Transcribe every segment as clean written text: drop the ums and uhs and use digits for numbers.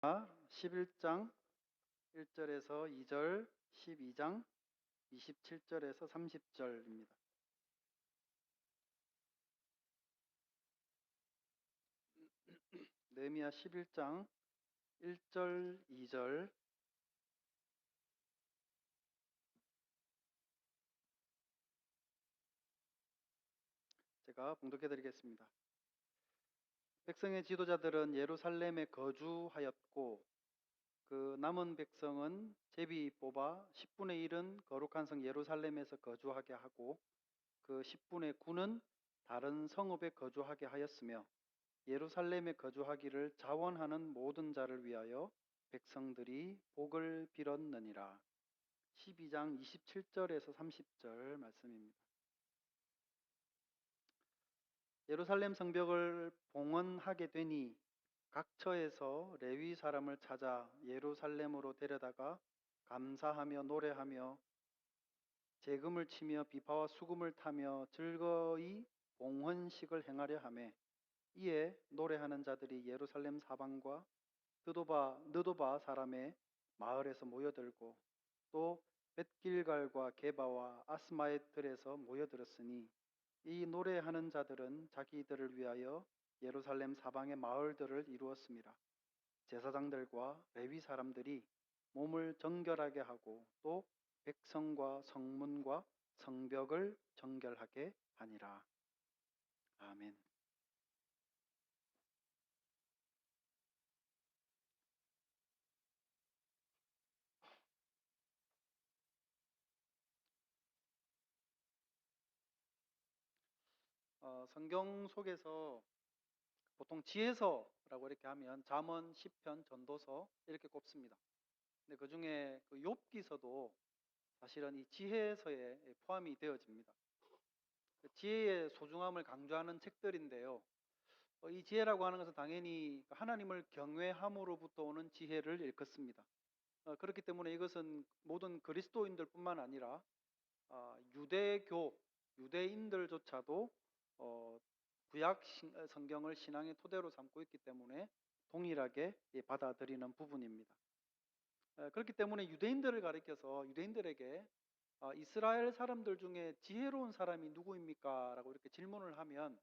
11장 1절에서 2절, 12장 27절에서 30절입니다. 느헤미야 11장 1절, 2절. 제가 봉독해 드리겠습니다. 백성의 지도자들은 예루살렘에 거주하였고 그 남은 백성은 제비 뽑아 10분의 1은 거룩한 성 예루살렘에서 거주하게 하고 그 10분의 9는 다른 성읍에 거주하게 하였으며 예루살렘에 거주하기를 자원하는 모든 자를 위하여 백성들이 복을 빌었느니라. 12장 27절에서 30절 말씀입니다. 예루살렘 성벽을 봉헌하게 되니 각 처에서 레위 사람을 찾아 예루살렘으로 데려다가 감사하며 노래하며 재금을 치며 비파와 수금을 타며 즐거이 봉헌식을 행하려 하매 이에 노래하는 자들이 예루살렘 사방과 느도바 사람의 마을에서 모여들고 또 벳길갈과 게바와 아스마의 들에서 모여들었으니 이 노래하는 자들은 자기들을 위하여 예루살렘 사방의 마을들을 이루었습니다. 제사장들과 레위 사람들이 몸을 정결하게 하고 또 백성과 성문과 성벽을 정결하게 하니라. 아멘. 성경 속에서 보통 지혜서라고 이렇게 하면 잠언, 시편, 전도서 이렇게 꼽습니다. 근데 그 중에 그 욥기서도 사실은 이 지혜서에 포함이 되어집니다. 지혜의 소중함을 강조하는 책들인데요. 이 지혜라고 하는 것은 당연히 하나님을 경외함으로부터 오는 지혜를 일컫습니다. 그렇기 때문에 이것은 모든 그리스도인들뿐만 아니라 유대교, 유대인들조차도 구약 성경을 신앙의 토대로 삼고 있기 때문에 동일하게 받아들이는 부분입니다. 그렇기 때문에 유대인들을 가리켜서 유대인들에게 이스라엘 사람들 중에 지혜로운 사람이 누구입니까? 라고 이렇게 질문을 하면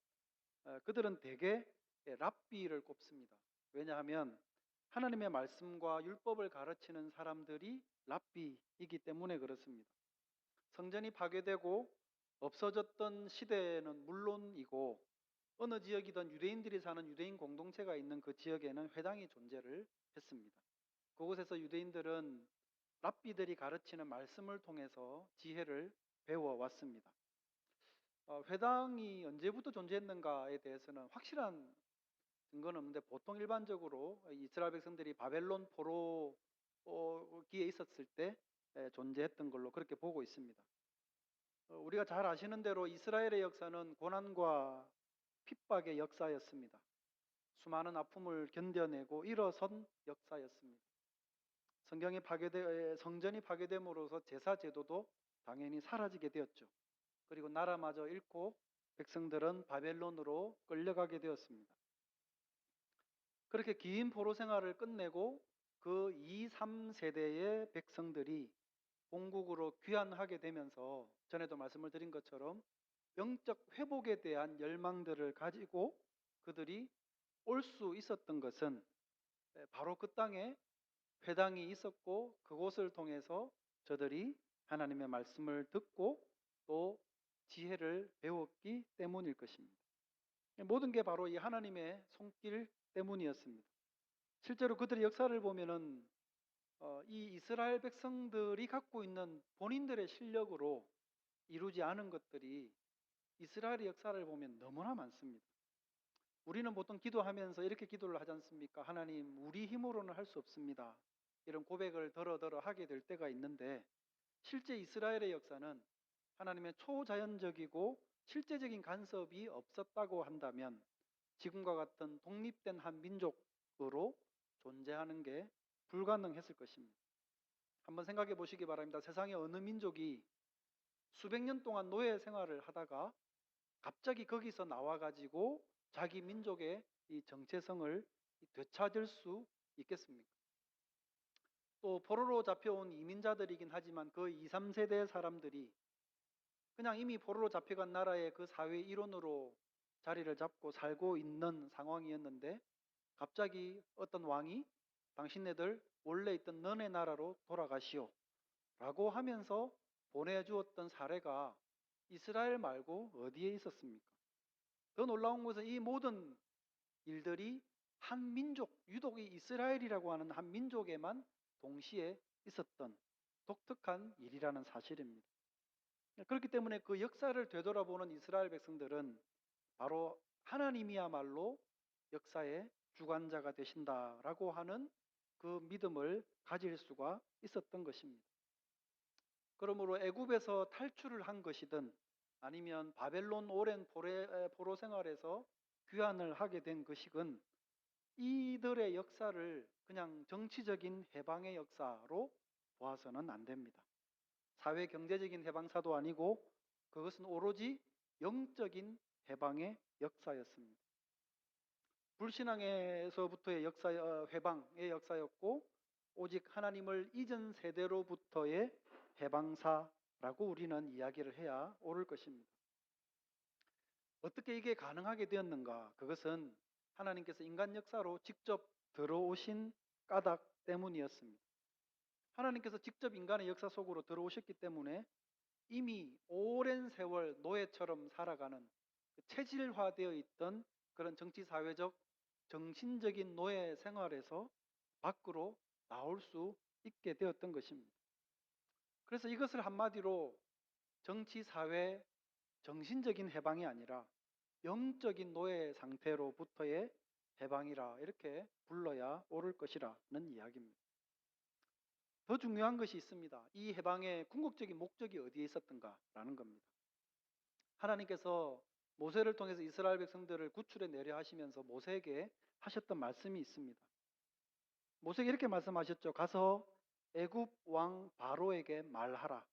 그들은 대개 랍비를 꼽습니다. 왜냐하면 하나님의 말씀과 율법을 가르치는 사람들이 랍비이기 때문에 그렇습니다. 성전이 파괴되고 없어졌던 시대는 물론이고 어느 지역이든 유대인들이 사는 유대인 공동체가 있는 그 지역에는 회당이 존재를 했습니다. 그곳에서 유대인들은 랍비들이 가르치는 말씀을 통해서 지혜를 배워왔습니다. 회당이 언제부터 존재했는가에 대해서는 확실한 증거는 없는데 보통 일반적으로 이스라엘 백성들이 바벨론 포로기에 있었을 때 존재했던 걸로 그렇게 보고 있습니다. 우리가 잘 아시는 대로 이스라엘의 역사는 고난과 핍박의 역사였습니다. 수많은 아픔을 견뎌내고 일어선 역사였습니다. 성전이 파괴됨으로써 제사 제도도 당연히 사라지게 되었죠. 그리고 나라마저 잃고 백성들은 바벨론으로 끌려가게 되었습니다. 그렇게 긴 포로 생활을 끝내고 그 2, 3세대의 백성들이 본국으로 귀환하게 되면서 전에도 말씀을 드린 것처럼 영적 회복에 대한 열망들을 가지고 그들이 올 수 있었던 것은 바로 그 땅에 회당이 있었고 그곳을 통해서 저들이 하나님의 말씀을 듣고 또 지혜를 배웠기 때문일 것입니다. 모든 게 바로 이 하나님의 손길 때문이었습니다. 실제로 그들의 역사를 보면은 이 이스라엘 백성들이 갖고 있는 본인들의 실력으로 이루지 않은 것들이 이스라엘의 역사를 보면 너무나 많습니다. 우리는 보통 기도하면서 이렇게 기도를 하지 않습니까? 하나님, 우리 힘으로는 할 수 없습니다. 이런 고백을 더러 하게 될 때가 있는데 실제 이스라엘의 역사는 하나님의 초자연적이고 실제적인 간섭이 없었다고 한다면 지금과 같은 독립된 한 민족으로 존재하는 게 불가능했을 것입니다. 한번 생각해 보시기 바랍니다. 세상의 어느 민족이 수백 년 동안 노예 생활을 하다가 갑자기 거기서 나와가지고 자기 민족의 이 정체성을 되찾을 수 있겠습니까? 또 포로로 잡혀온 이민자들이긴 하지만 그 2, 3세대 사람들이 그냥 이미 포로로 잡혀간 나라의 그 사회 일원으로 자리를 잡고 살고 있는 상황이었는데 갑자기 어떤 왕이 당신네들 원래 있던 너네 나라로 돌아가시오 라고 하면서 보내주었던 사례가 이스라엘 말고 어디에 있었습니까? 더 놀라운 것은 이 모든 일들이 한 민족, 유독 이 이스라엘이라고 하는 한 민족에만 동시에 있었던 독특한 일이라는 사실입니다. 그렇기 때문에 그 역사를 되돌아보는 이스라엘 백성들은 바로 하나님이야말로 역사의 주관자가 되신다라고 하는 그 믿음을 가질 수가 있었던 것입니다. 그러므로 애굽에서 탈출을 한 것이든 아니면 바벨론 오랜 포로 생활에서 귀환을 하게 된 것이건 이들의 역사를 그냥 정치적인 해방의 역사로 보아서는 안 됩니다. 사회 경제적인 해방사도 아니고 그것은 오로지 영적인 해방의 역사였습니다. 불신앙에서부터의 역사, 해방의 역사였고 오직 하나님을 잊은 세대로부터의 해방사라고 우리는 이야기를 해야 옳을 것입니다. 어떻게 이게 가능하게 되었는가? 그것은 하나님께서 인간 역사로 직접 들어오신 까닭 때문이었습니다. 하나님께서 직접 인간의 역사 속으로 들어오셨기 때문에 이미 오랜 세월 노예처럼 살아가는 체질화되어 있던 그런 정치, 사회적, 정신적인 노예 생활에서 밖으로 나올 수 있게 되었던 것입니다. 그래서 이것을 한마디로 정치, 사회, 정신적인 해방이 아니라 영적인 노예 상태로부터의 해방이라 이렇게 불러야 옳을 것이라는 이야기입니다. 더 중요한 것이 있습니다. 이 해방의 궁극적인 목적이 어디에 있었던가라는 겁니다. 하나님께서 모세를 통해서 이스라엘 백성들을 구출해 내려 하시면서 모세에게 하셨던 말씀이 있습니다. 모세에게 이렇게 말씀하셨죠. 가서 애굽 왕 바로에게 말하라.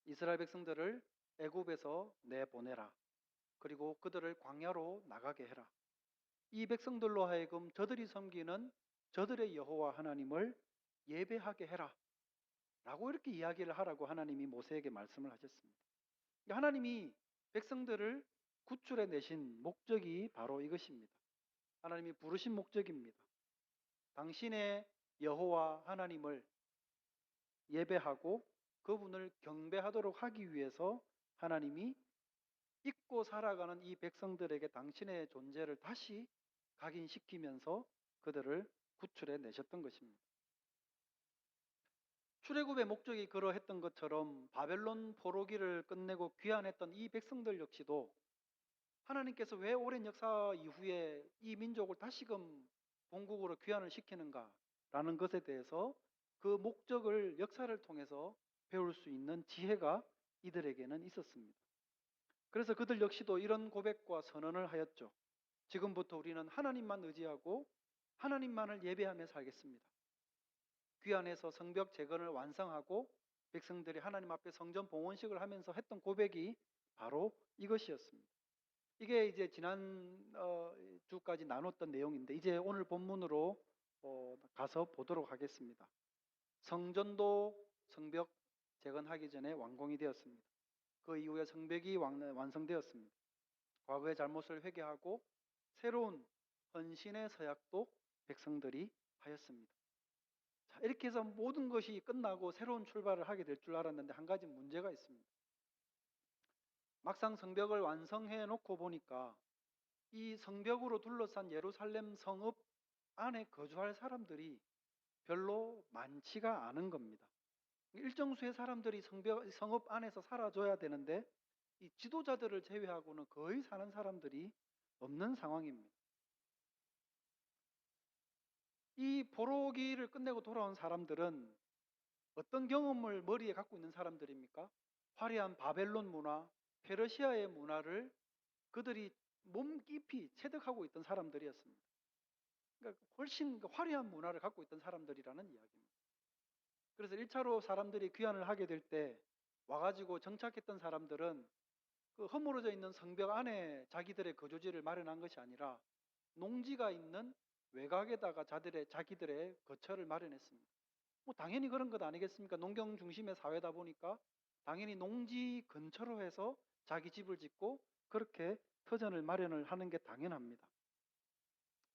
이스라엘 백성들을 애굽에서 내보내라. 그리고 그들을 광야로 나가게 해라. 이 백성들로 하여금 저들이 섬기는 저들의 여호와 하나님을 예배하게 해라. 라고 이렇게 이야기를 하라고 하나님이 모세에게 말씀을 하셨습니다. 하나님이 백성들을 구출해 내신 목적이 바로 이것입니다. 하나님이 부르신 목적입니다. 당신의 여호와 하나님을 예배하고 그분을 경배하도록 하기 위해서 하나님이 잊고 살아가는 이 백성들에게 당신의 존재를 다시 각인시키면서 그들을 구출해 내셨던 것입니다. 출애굽의 목적이 그러했던 것처럼 바벨론 포로기를 끝내고 귀환했던 이 백성들 역시도 하나님께서 왜 오랜 역사 이후에 이 민족을 다시금 본국으로 귀환을 시키는가라는 것에 대해서 그 목적을 역사를 통해서 배울 수 있는 지혜가 이들에게는 있었습니다. 그래서 그들 역시도 이런 고백과 선언을 하였죠. 지금부터 우리는 하나님만 의지하고 하나님만을 예배하며 살겠습니다. 귀환해서 성벽 재건을 완성하고 백성들이 하나님 앞에 성전 봉헌식을 하면서 했던 고백이 바로 이것이었습니다. 이게 이제 지난 주까지 나눴던 내용인데 이제 오늘 본문으로 가서 보도록 하겠습니다. 성전도 성벽 재건하기 전에 완공이 되었습니다. 그 이후에 성벽이 완성되었습니다. 과거의 잘못을 회개하고 새로운 헌신의 서약도 백성들이 하였습니다. 자, 이렇게 해서 모든 것이 끝나고 새로운 출발을 하게 될 줄 알았는데 한 가지 문제가 있습니다. 막상 성벽을 완성해 놓고 보니까 이 성벽으로 둘러싼 예루살렘 성읍 안에 거주할 사람들이 별로 많지가 않은 겁니다. 일정 수의 사람들이 성읍 안에서 살아줘야 되는데 이 지도자들을 제외하고는 거의 사는 사람들이 없는 상황입니다. 이 포로기를 끝내고 돌아온 사람들은 어떤 경험을 머리에 갖고 있는 사람들입니까? 화려한 바벨론 문화, 페르시아의 문화를 그들이 몸 깊이 체득하고 있던 사람들이었습니다. 그러니까 훨씬 화려한 문화를 갖고 있던 사람들이라는 이야기입니다. 그래서 1차로 사람들이 귀환을 하게 될 때 와가지고 정착했던 사람들은 그 허물어져 있는 성벽 안에 자기들의 거주지를 마련한 것이 아니라 농지가 있는 외곽에다가 자기들의 거처를 마련했습니다. 뭐 당연히 그런 것 아니겠습니까? 농경 중심의 사회다 보니까 당연히 농지 근처로 해서 자기 집을 짓고 그렇게 터전을 마련을 하는 게 당연합니다.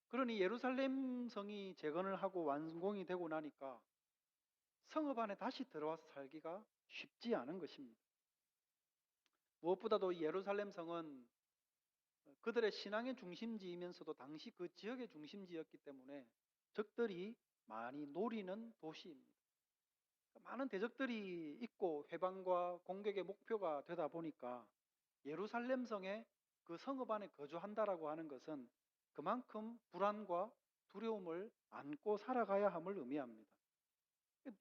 그러니 예루살렘 성이 재건을 하고 완공이 되고 나니까 성읍 안에 다시 들어와서 살기가 쉽지 않은 것입니다. 무엇보다도 예루살렘 성은 그들의 신앙의 중심지이면서도 당시 그 지역의 중심지였기 때문에 적들이 많이 노리는 도시입니다. 많은 대적들이 있고 회방과 공격의 목표가 되다 보니까 예루살렘 성에 그 성읍 안에 거주한다라고 하는 것은 그만큼 불안과 두려움을 안고 살아가야 함을 의미합니다.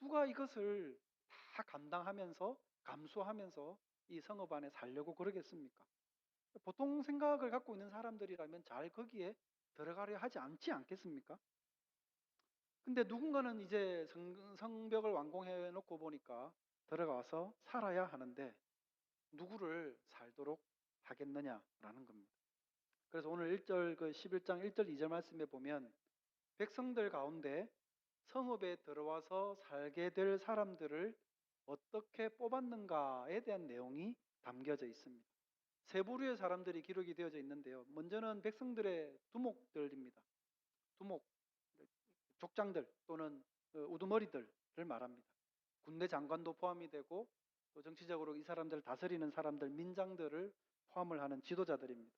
누가 이것을 다 감당하면서 감수하면서 이 성읍 안에 살려고 그러겠습니까? 보통 생각을 갖고 있는 사람들이라면 잘 거기에 들어가려 하지 않지 않겠습니까? 근데 누군가는 이제 성벽을 완공해 놓고 보니까 들어가서 살아야 하는데 누구를 살도록 하겠느냐라는 겁니다. 그래서 오늘 1절 그 11장 1절 2절 말씀에 보면 백성들 가운데 성읍에 들어와서 살게 될 사람들을 어떻게 뽑았는가에 대한 내용이 담겨져 있습니다. 세 부류의 사람들이 기록이 되어져 있는데요. 먼저는 백성들의 두목들입니다. 두목, 족장들 또는 우두머리들을 말합니다. 군대 장관도 포함이 되고 또 정치적으로 이 사람들을 다스리는 사람들, 민장들을 포함을 하는 지도자들입니다.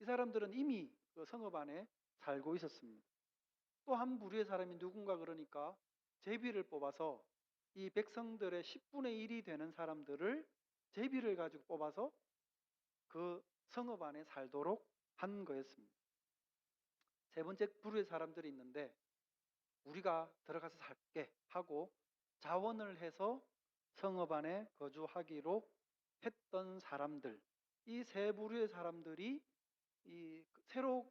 이 사람들은 이미 그 성읍 안에 살고 있었습니다. 또 한 부류의 사람이 누군가 그러니까 제비를 뽑아서 이 백성들의 10분의 1이 되는 사람들을 제비를 가지고 뽑아서 그 성읍 안에 살도록 한 거였습니다. 세 번째 부류의 사람들이 있는데 우리가 들어가서 살게 하고 자원을 해서 성읍 안에 거주하기로 했던 사람들, 이 세 부류의 사람들이 이 새로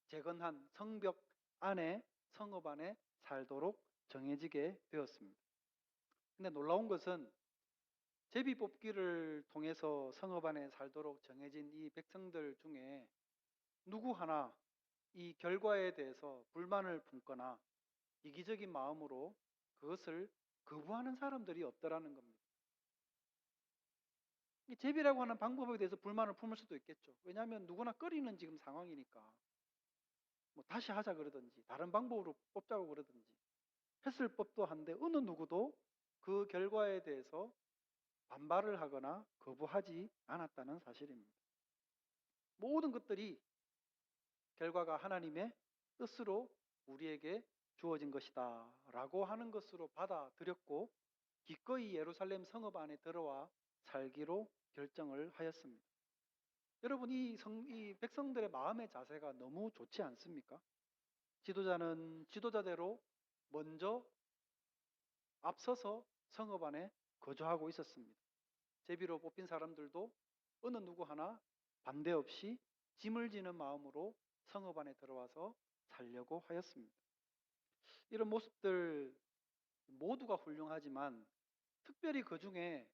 재건한 성벽 안에 성읍 안에 살도록 정해지게 되었습니다. 근데 놀라운 것은 제비 뽑기를 통해서 성읍 안에 살도록 정해진 이 백성들 중에 누구 하나 이 결과에 대해서 불만을 품거나 이기적인 마음으로 그것을 거부하는 사람들이 없더라는 겁니다. 이 제비라고 하는 방법에 대해서 불만을 품을 수도 있겠죠. 왜냐하면 누구나 꺼리는 지금 상황이니까 뭐 다시 하자 그러든지 다른 방법으로 뽑자고 그러든지 했을 법도 한데 어느 누구도 그 결과에 대해서 반발을 하거나 거부하지 않았다는 사실입니다. 모든 것들이 결과가 하나님의 뜻으로 우리에게 주어진 것이다 라고 하는 것으로 받아들였고 기꺼이 예루살렘 성읍 안에 들어와 살기로 결정을 하였습니다. 여러분 이 백성들의 마음의 자세가 너무 좋지 않습니까? 지도자는 지도자대로 먼저 앞서서 성읍 안에 거주하고 있었습니다. 제비로 뽑힌 사람들도 어느 누구 하나 반대 없이 짐을 지는 마음으로 성읍 안에 들어와서 살려고 하였습니다. 이런 모습들 모두가 훌륭하지만 특별히 그 중에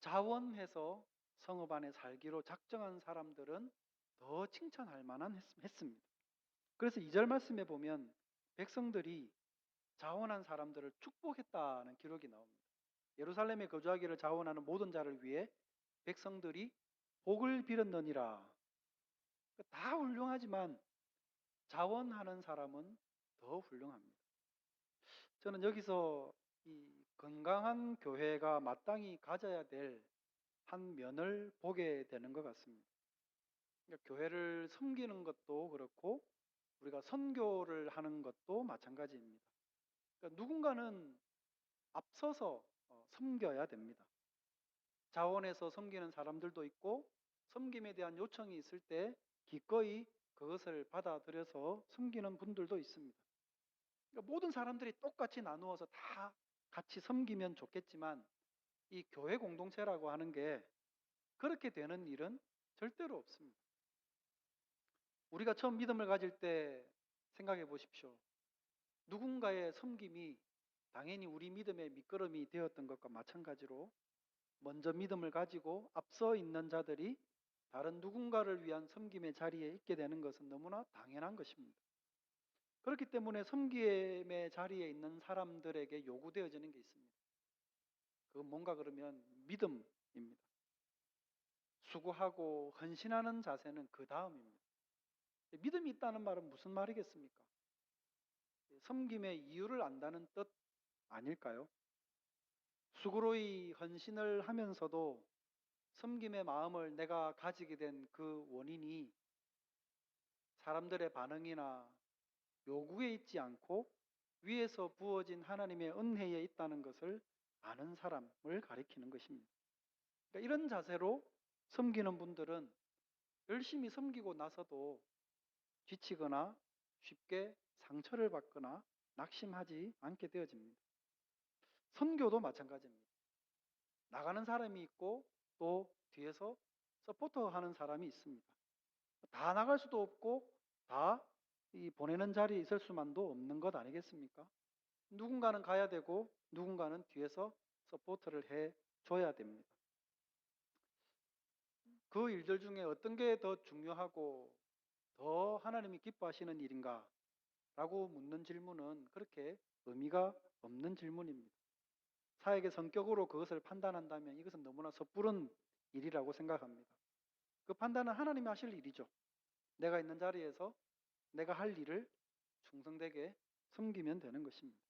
자원해서 성읍 안에 살기로 작정한 사람들은 더 칭찬할 만한 했습니다. 그래서 2절 말씀에 보면 백성들이 자원한 사람들을 축복했다는 기록이 나옵니다. 예루살렘에 거주하기를 자원하는 모든 자를 위해 백성들이 복을 빌었느니라. 다 훌륭하지만 자원하는 사람은 더 훌륭합니다. 저는 여기서 이 건강한 교회가 마땅히 가져야 될 한 면을 보게 되는 것 같습니다. 그러니까 교회를 섬기는 것도 그렇고 우리가 선교를 하는 것도 마찬가지입니다. 그러니까 누군가는 앞서서 섬겨야 됩니다. 자원해서 섬기는 사람들도 있고 섬김에 대한 요청이 있을 때 기꺼이 그것을 받아들여서 섬기는 분들도 있습니다. 그러니까 모든 사람들이 똑같이 나누어서 다 같이 섬기면 좋겠지만 이 교회 공동체라고 하는 게 그렇게 되는 일은 절대로 없습니다. 우리가 처음 믿음을 가질 때 생각해 보십시오. 누군가의 섬김이 당연히 우리 믿음의 밑거름이 되었던 것과 마찬가지로 먼저 믿음을 가지고 앞서 있는 자들이 다른 누군가를 위한 섬김의 자리에 있게 되는 것은 너무나 당연한 것입니다. 그렇기 때문에 섬김의 자리에 있는 사람들에게 요구되어지는 게 있습니다. 그 뭔가 그러면 믿음입니다. 수고하고 헌신하는 자세는 그 다음입니다. 믿음이 있다는 말은 무슨 말이겠습니까? 섬김의 이유를 안다는 뜻 아닐까요? 수고로이 헌신을 하면서도 섬김의 마음을 내가 가지게 된 그 원인이 사람들의 반응이나 요구에 있지 않고 위에서 부어진 하나님의 은혜에 있다는 것을 아는 사람을 가리키는 것입니다. 그러니까 이런 자세로 섬기는 분들은 열심히 섬기고 나서도 지치거나 쉽게 상처를 받거나 낙심하지 않게 되어집니다. 선교도 마찬가지입니다. 나가는 사람이 있고 또 뒤에서 서포터하는 사람이 있습니다. 다 나갈 수도 없고 다 이 보내는 자리에 있을 수만도 없는 것 아니겠습니까? 누군가는 가야 되고 누군가는 뒤에서 서포트를 해 줘야 됩니다. 그 일들 중에 어떤 게 더 중요하고 더 하나님이 기뻐하시는 일인가? 라고 묻는 질문은 그렇게 의미가 없는 질문입니다. 사역의 성격으로 그것을 판단한다면 이것은 너무나 섣부른 일이라고 생각합니다. 그 판단은 하나님이 하실 일이죠. 내가 있는 자리에서 내가 할 일을 충성되게 섬기면 되는 것입니다.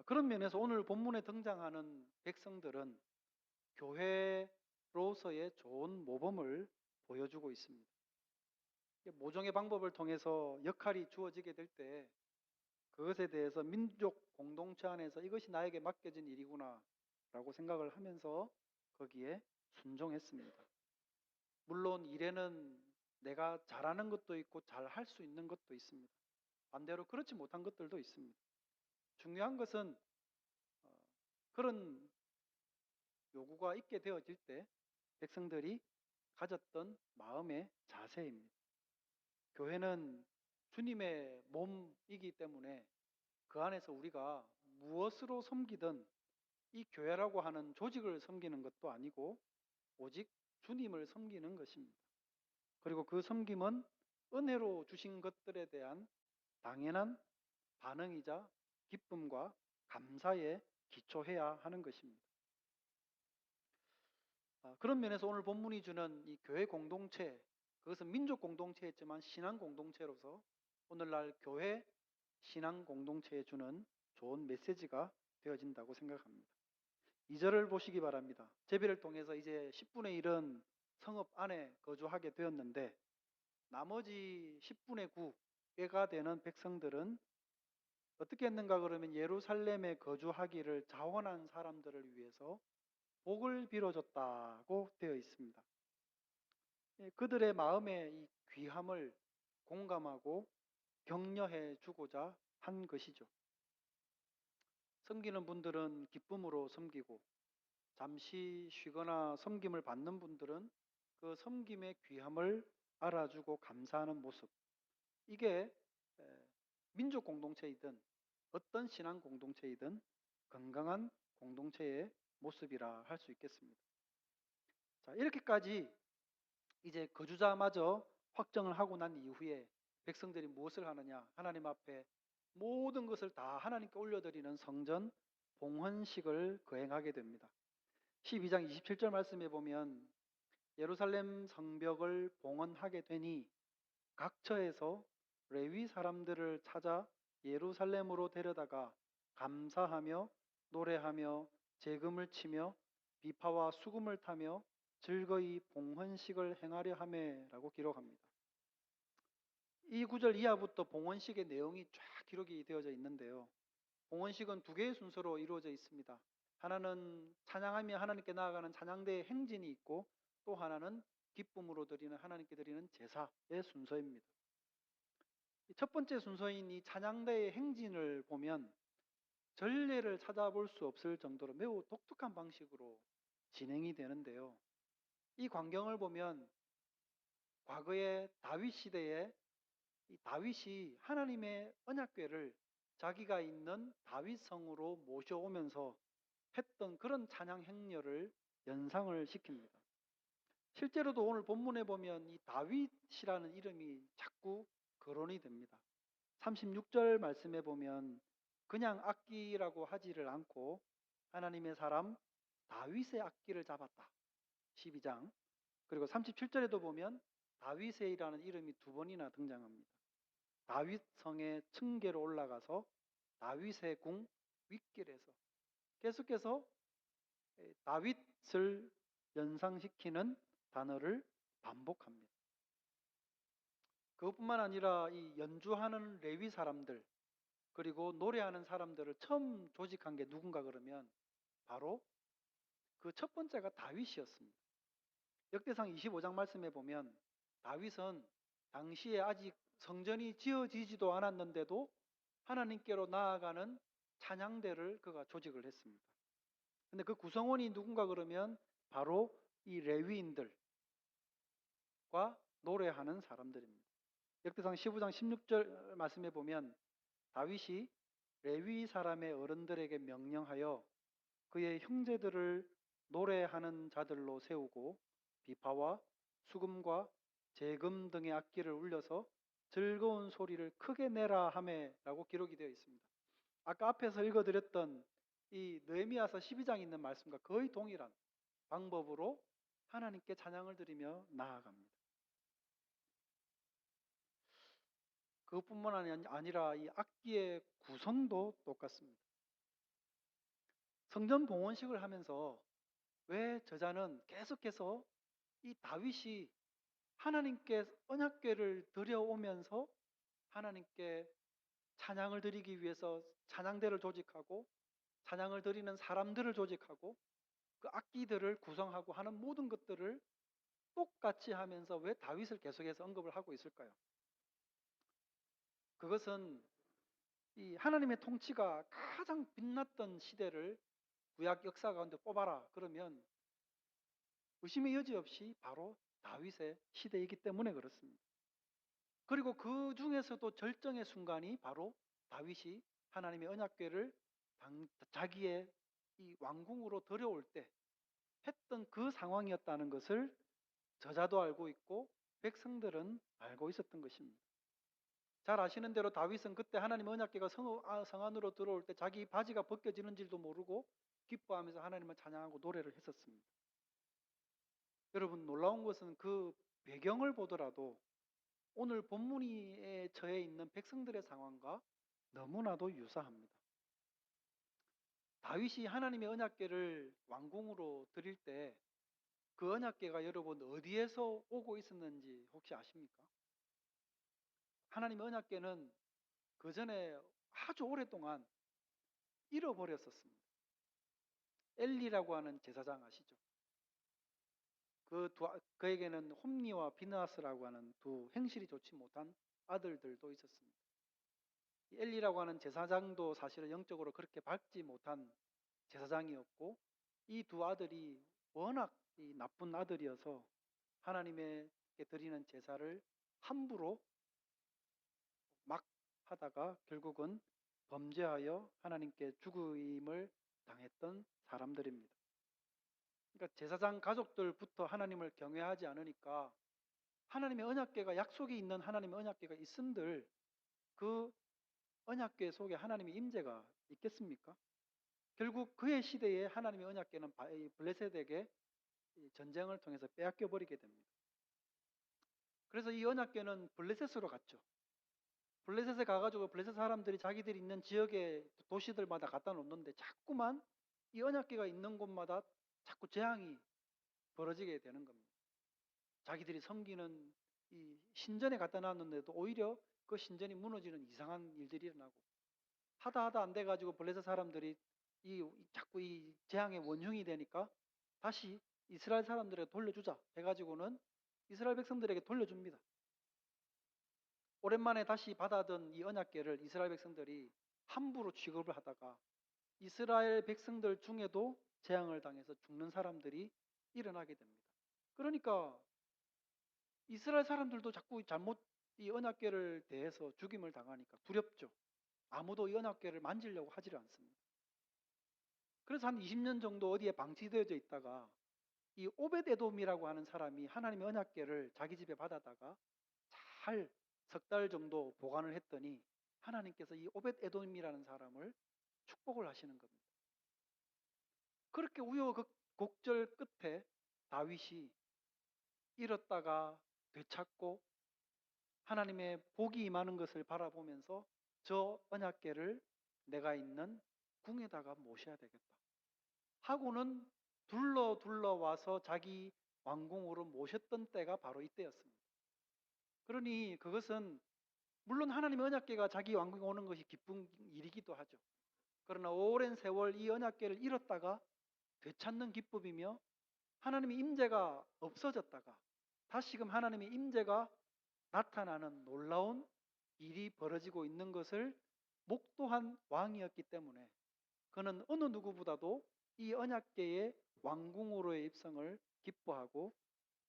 그런 면에서 오늘 본문에 등장하는 백성들은 교회로서의 좋은 모범을 보여주고 있습니다. 모종의 방법을 통해서 역할이 주어지게 될 때 그것에 대해서 민족 공동체 안에서 이것이 나에게 맡겨진 일이구나 라고 생각을 하면서 거기에 순종했습니다. 물론 일에는 내가 잘하는 것도 있고 잘할 수 있는 것도 있습니다. 반대로 그렇지 못한 것들도 있습니다. 중요한 것은 그런 요구가 있게 되어질 때 백성들이 가졌던 마음의 자세입니다. 교회는 주님의 몸이기 때문에 그 안에서 우리가 무엇으로 섬기든 이 교회라고 하는 조직을 섬기는 것도 아니고 오직 주님을 섬기는 것입니다. 그리고 그 섬김은 은혜로 주신 것들에 대한 당연한 반응이자 기쁨과 감사에 기초해야 하는 것입니다. 그런 면에서 오늘 본문이 주는 이 교회 공동체, 그것은 민족 공동체였지만 신앙 공동체로서 오늘날 교회 신앙 공동체에 주는 좋은 메시지가 되어진다고 생각합니다. 2절을 보시기 바랍니다. 제비를 통해서 이제 10분의 1은 성읍 안에 거주하게 되었는데 나머지 10분의 9가 되는 백성들은 어떻게 했는가 그러면 예루살렘에 거주하기를 자원한 사람들을 위해서 복을 빌어줬다고 되어 있습니다. 그들의 마음의 이 귀함을 공감하고 격려해 주고자 한 것이죠. 섬기는 분들은 기쁨으로 섬기고 잠시 쉬거나 섬김을 받는 분들은 그 섬김의 귀함을 알아주고 감사하는 모습. 이게 민족 공동체이든 어떤 신앙 공동체이든 건강한 공동체의 모습이라 할 수 있겠습니다. 자, 이렇게까지 이제 거주자마저 확정을 하고 난 이후에 백성들이 무엇을 하느냐? 하나님 앞에 모든 것을 다 하나님께 올려드리는 성전 봉헌식을 거행하게 됩니다. 12장 27절 말씀에 보면 예루살렘 성벽을 봉헌하게 되니 각처에서 레위 사람들을 찾아 예루살렘으로 데려다가 감사하며 노래하며 제금을 치며 비파와 수금을 타며 즐거이 봉헌식을 행하려 하매라고 기록합니다. 이 구절 이하부터 봉헌식의 내용이 쫙 기록이 되어져 있는데요. 봉헌식은 두 개의 순서로 이루어져 있습니다. 하나는 찬양하며 하나님께 나아가는 찬양대의 행진이 있고 또 하나는 기쁨으로 드리는 하나님께 드리는 제사의 순서입니다. 첫 번째 순서인 이 찬양대의 행진을 보면 전례를 찾아볼 수 없을 정도로 매우 독특한 방식으로 진행이 되는데요. 이 광경을 보면 과거의 다윗 시대에 이 다윗이 하나님의 언약궤를 자기가 있는 다윗성으로 모셔오면서 했던 그런 찬양 행렬을 연상을 시킵니다. 실제로도 오늘 본문에 보면 이 다윗이라는 이름이 자꾸 거론이 됩니다. 36절 말씀에 보면 그냥 악기라고 하지를 않고 하나님의 사람 다윗의 악기를 잡았다. 12장. 그리고 37절에도 보면 다윗의이라는 이름이 두 번이나 등장합니다. 다윗 성의 층계로 올라가서 다윗의 궁 윗길에서 계속해서 다윗을 연상시키는 단어를 반복합니다. 그것뿐만 아니라 이 연주하는 레위 사람들 그리고 노래하는 사람들을 처음 조직한 게 누군가 그러면 바로 그 첫 번째가 다윗이었습니다. 역대상 25장 말씀에 보면 다윗은 당시에 아직 성전이 지어지지도 않았는데도 하나님께로 나아가는 찬양대를 그가 조직을 했습니다. 근데 그 구성원이 누군가 그러면 바로 이 레위인들과 노래하는 사람들입니다. 역대상 15장 16절 말씀에 보면 다윗이 레위 사람의 어른들에게 명령하여 그의 형제들을 노래하는 자들로 세우고 비파와 수금과 재금 등의 악기를 울려서 즐거운 소리를 크게 내라 하매라고 기록이 되어 있습니다. 아까 앞에서 읽어드렸던 이 느헤미야서 12장에 있는 말씀과 거의 동일한 방법으로 하나님께 찬양을 드리며 나아갑니다. 그것뿐만 아니라 이 악기의 구성도 똑같습니다. 성전 봉헌식을 하면서 왜 저자는 계속해서 이 다윗이 하나님께 언약궤를 드려오면서 하나님께 찬양을 드리기 위해서 찬양대를 조직하고 찬양을 드리는 사람들을 조직하고 그 악기들을 구성하고 하는 모든 것들을 똑같이 하면서 왜 다윗을 계속해서 언급을 하고 있을까요? 그것은 이 하나님의 통치가 가장 빛났던 시대를 구약 역사 가운데 뽑아라 그러면 의심의 여지 없이 바로 다윗의 시대이기 때문에 그렇습니다. 그리고 그 중에서도 절정의 순간이 바로 다윗이 하나님의 언약궤를 자기의 이 왕궁으로 들여올 때 했던 그 상황이었다는 것을 저자도 알고 있고 백성들은 알고 있었던 것입니다. 잘 아시는 대로 다윗은 그때 하나님의 언약궤가 성 안으로 들어올 때 자기 바지가 벗겨지는 줄도 모르고 기뻐하면서 하나님을 찬양하고 노래를 했었습니다. 여러분 놀라운 것은 그 배경을 보더라도 오늘 본문에 처해 있는 백성들의 상황과 너무나도 유사합니다. 다윗이 하나님의 언약궤를 왕궁으로 드릴 때 그 언약궤가 여러분 어디에서 오고 있었는지 혹시 아십니까? 하나님의 언약궤는 그 전에 아주 오랫동안 잃어버렸었습니다. 엘리라고 하는 제사장 아시죠? 그에게는 홈니와 비느하스라고 하는 두 행실이 좋지 못한 아들들도 있었습니다. 엘리라고 하는 제사장도 사실은 영적으로 그렇게 밝지 못한 제사장이었고 이 두 아들이 워낙 이 나쁜 아들이어서 하나님께 드리는 제사를 함부로 막 하다가 결국은 범죄하여 하나님께 죽임을 당했던 사람들입니다. 그러니까 제사장 가족들부터 하나님을 경외하지 않으니까 하나님의 언약궤가 약속이 있는 하나님의 언약궤가 있음들 그 언약궤 속에 하나님의 임재가 있겠습니까? 결국 그의 시대에 하나님의 언약궤는 블레셋에게 전쟁을 통해서 빼앗겨 버리게 됩니다. 그래서 이 언약궤는 블레셋으로 갔죠. 블레셋에 가가지고 블레셋 사람들이 자기들이 있는 지역의 도시들마다 갖다 놓는데 자꾸만 이 언약궤가 있는 곳마다 자꾸 재앙이 벌어지게 되는 겁니다. 자기들이 섬기는 이 신전에 갖다 놨는데도 오히려 그 신전이 무너지는 이상한 일들이 일어나고 하다 안 돼가지고 블레셋 사람들이 자꾸 이 재앙의 원흉이 되니까 다시 이스라엘 사람들에게 돌려주자 해가지고는 이스라엘 백성들에게 돌려줍니다. 오랜만에 다시 받아든 이 언약궤를 이스라엘 백성들이 함부로 취급을 하다가 이스라엘 백성들 중에도 재앙을 당해서 죽는 사람들이 일어나게 됩니다. 그러니까 이스라엘 사람들도 자꾸 잘못 이 언약궤를 대해서 죽임을 당하니까 두렵죠. 아무도 이 언약궤를 만지려고 하지를 않습니다. 그래서 한 20년 정도 어디에 방치되어져 있다가 이 오벳에돔이라고 하는 사람이 하나님의 언약궤를 자기 집에 받아다가 잘 석 달 정도 보관을 했더니 하나님께서 이 오벳 에돔이라는 사람을 축복을 하시는 겁니다. 그렇게 우여곡절 끝에 다윗이 잃었다가 되찾고 하나님의 복이 임하는 것을 바라보면서 저 언약궤를 내가 있는 궁에다가 모셔야 되겠다 하고는 둘러 와서 자기 왕궁으로 모셨던 때가 바로 이때였습니다. 그러니 그것은 물론 하나님의 언약궤가 자기 왕궁에 오는 것이 기쁜 일이기도 하죠. 그러나 오랜 세월 이 언약궤를 잃었다가 되찾는 기쁨이며 하나님의 임재가 없어졌다가 다시금 하나님의 임재가 나타나는 놀라운 일이 벌어지고 있는 것을 목도한 왕이었기 때문에 그는 어느 누구보다도 이 언약궤의 왕궁으로의 입성을 기뻐하고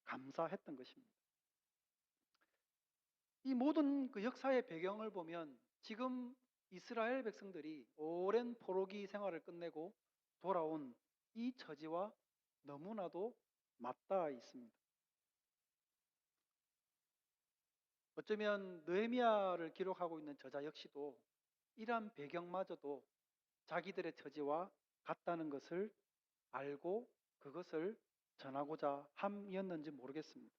감사했던 것입니다. 이 모든 그 역사의 배경을 보면 지금 이스라엘 백성들이 오랜 포로기 생활을 끝내고 돌아온 이 처지와 너무나도 맞닿아 있습니다. 어쩌면 느헤미야를 기록하고 있는 저자 역시도 이러한 배경마저도 자기들의 처지와 같다는 것을 알고 그것을 전하고자 함이었는지 모르겠습니다.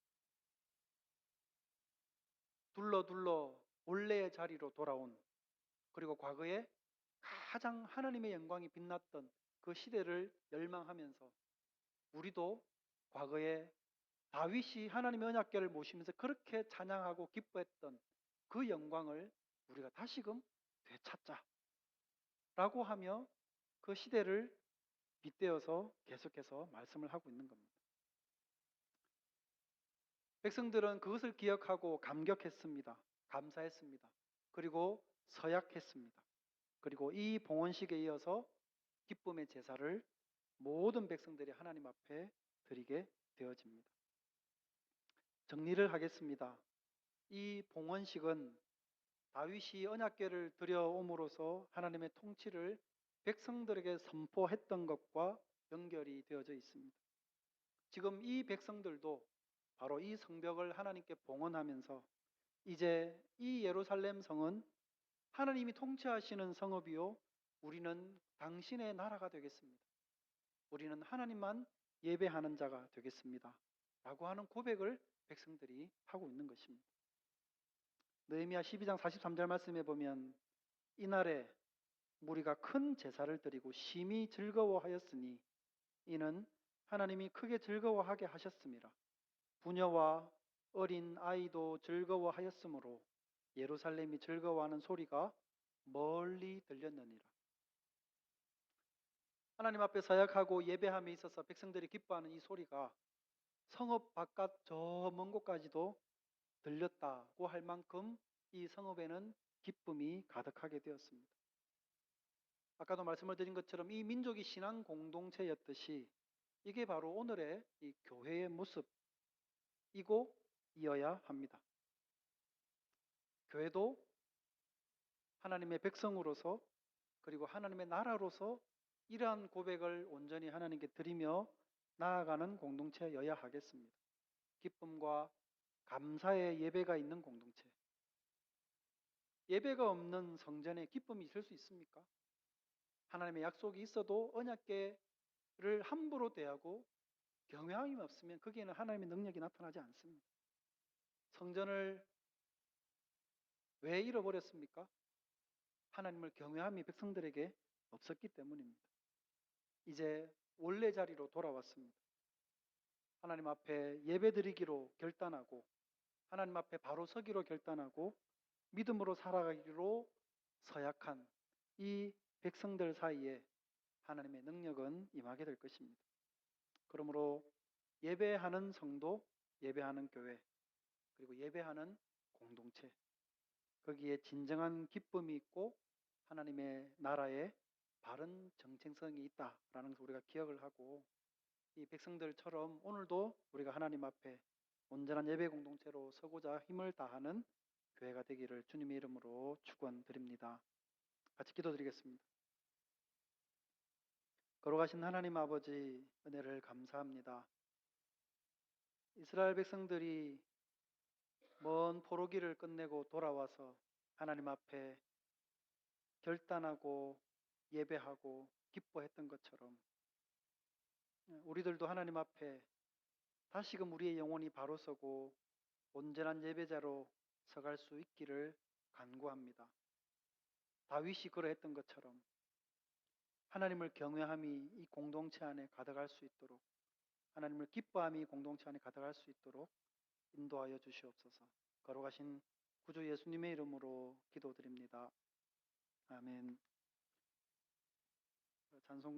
둘러 원래의 자리로 돌아온 그리고 과거에 가장 하나님의 영광이 빛났던 그 시대를 열망하면서 우리도 과거에 다윗이 하나님의 언약궤를 모시면서 그렇게 찬양하고 기뻐했던 그 영광을 우리가 다시금 되찾자라고 하며 그 시대를 빗대어서 계속해서 말씀을 하고 있는 겁니다. 백성들은 그것을 기억하고 감격했습니다. 감사했습니다. 그리고 서약했습니다. 그리고 이 봉헌식에 이어서 기쁨의 제사를 모든 백성들이 하나님 앞에 드리게 되어집니다. 정리를 하겠습니다. 이 봉헌식은 다윗이 언약궤를 들여옴으로써 하나님의 통치를 백성들에게 선포했던 것과 연결이 되어져 있습니다. 지금 이 백성들도 바로 이 성벽을 하나님께 봉헌하면서 이제 이 예루살렘 성은 하나님이 통치하시는 성읍이요 우리는 당신의 나라가 되겠습니다. 우리는 하나님만 예배하는 자가 되겠습니다. 라고 하는 고백을 백성들이 하고 있는 것입니다. 느헤미야 12장 43절 말씀에 보면 이날에 무리가 큰 제사를 드리고 심히 즐거워하였으니 이는 하나님이 크게 즐거워하게 하셨습니다. 부녀와 어린 아이도 즐거워하였으므로 예루살렘이 즐거워하는 소리가 멀리 들렸느니라. 하나님 앞에 서약하고 예배함에 있어서 백성들이 기뻐하는 이 소리가 성읍 바깥 저 먼 곳까지도 들렸다고 할 만큼 이 성읍에는 기쁨이 가득하게 되었습니다. 아까도 말씀을 드린 것처럼 이 민족이 신앙 공동체였듯이 이게 바로 오늘의 이 교회의 모습이고 이어야 합니다. 교회도 하나님의 백성으로서 그리고 하나님의 나라로서 이러한 고백을 온전히 하나님께 드리며 나아가는 공동체여야 하겠습니다. 기쁨과 감사의 예배가 있는 공동체. 예배가 없는 성전에 기쁨이 있을 수 있습니까? 하나님의 약속이 있어도 언약궤를 함부로 대하고 경외함이 없으면 거기에는 하나님의 능력이 나타나지 않습니다. 성전을 왜 잃어버렸습니까? 하나님을 경외함이 백성들에게 없었기 때문입니다. 이제 원래 자리로 돌아왔습니다. 하나님 앞에 예배드리기로 결단하고 하나님 앞에 바로 서기로 결단하고 믿음으로 살아가기로 서약한 이 백성들 사이에 하나님의 능력은 임하게 될 것입니다. 그러므로 예배하는 성도, 예배하는 교회, 그리고 예배하는 공동체, 거기에 진정한 기쁨이 있고 하나님의 나라에 바른 정체성이 있다라는 것을 우리가 기억을 하고 이 백성들처럼 오늘도 우리가 하나님 앞에 온전한 예배 공동체로 서고자 힘을 다하는 교회가 되기를 주님의 이름으로 축원드립니다. 같이 기도드리겠습니다. 걸어가신 하나님 아버지 은혜를 감사합니다. 이스라엘 백성들이 먼 포로기를 끝내고 돌아와서 하나님 앞에 결단하고 예배하고 기뻐했던 것처럼 우리들도 하나님 앞에 다시금 우리의 영혼이 바로 서고 온전한 예배자로 서갈 수 있기를 간구합니다. 다윗이 그러했던 것처럼 하나님을 경외함이 이 공동체 안에 가득할 수 있도록, 하나님을 기뻐함이 공동체 안에 가득할 수 있도록 인도하여 주시옵소서. 거룩하신 구주 예수님의 이름으로 기도드립니다. 아멘. 찬송